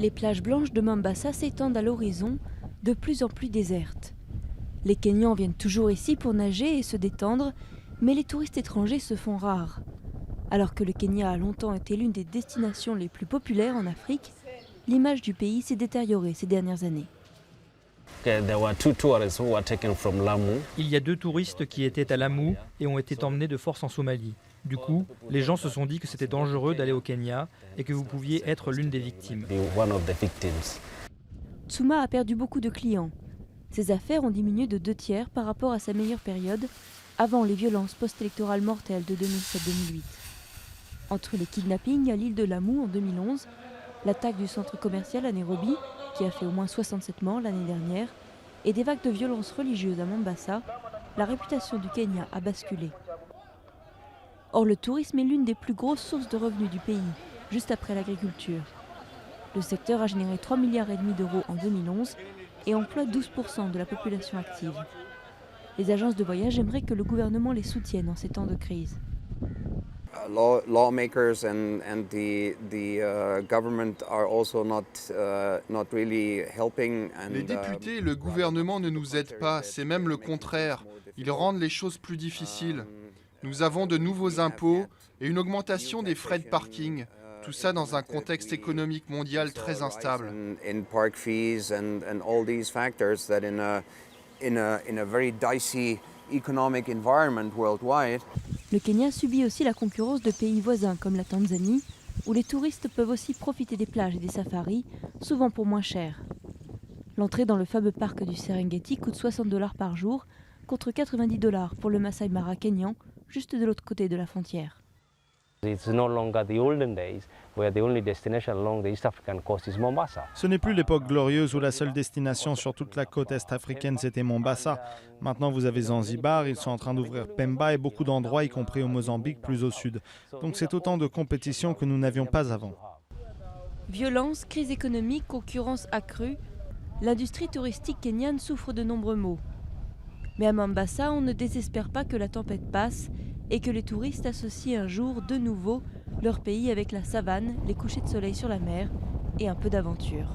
Les plages blanches de Mombasa s'étendent à l'horizon, de plus en plus désertes. Les Kenyans viennent toujours ici pour nager et se détendre, mais les touristes étrangers se font rares. Alors que le Kenya a longtemps été l'une des destinations les plus populaires en Afrique, l'image du pays s'est détériorée ces dernières années. Il y a 2 touristes qui étaient à Lamu et ont été emmenés de force en Somalie. Du coup, les gens se sont dit que c'était dangereux d'aller au Kenya et que vous pouviez être l'une des victimes. Tsuma a perdu beaucoup de clients. Ses affaires ont diminué de 2/3 par rapport à sa meilleure période, avant les violences post-électorales mortelles de 2007-2008. Entre les kidnappings à l'île de Lamu en 2011, l'attaque du centre commercial à Nairobi, qui a fait au moins 67 morts l'année dernière, et des vagues de violences religieuses à Mombasa, la réputation du Kenya a basculé. Or, le tourisme est l'une des plus grosses sources de revenus du pays, juste après l'agriculture. Le secteur a généré 3,5 milliards d'euros en 2011 et emploie 12% de la population active. Les agences de voyage aimeraient que le gouvernement les soutienne en ces temps de crise. Lawmakers and the government are also not really helping. Les députés et le gouvernement ne nous aident pas, c'est même le contraire. Ils rendent les choses plus difficiles. Nous avons de nouveaux impôts et une augmentation des frais de parking. Tout ça dans un contexte économique mondial très instable. Le Kenya subit aussi la concurrence de pays voisins comme la Tanzanie, où les touristes peuvent aussi profiter des plages et des safaris, souvent pour moins cher. L'entrée dans le fameux parc du Serengeti coûte $60 par jour, contre $90 pour le Masai Mara kényan, juste de l'autre côté de la frontière. Ce n'est plus l'époque glorieuse où la seule destination sur toute la côte est africaine c'était Mombasa. Maintenant vous avez Zanzibar, ils sont en train d'ouvrir Pemba et beaucoup d'endroits y compris au Mozambique plus au sud. Donc c'est autant de compétition que nous n'avions pas avant. Violence, crise économique, concurrence accrue, l'industrie touristique kenyane souffre de nombreux maux. Mais à Mombasa, on ne désespère pas que la tempête passe et que les touristes associent un jour de nouveau leur pays avec la savane, les couchers de soleil sur la mer et un peu d'aventure.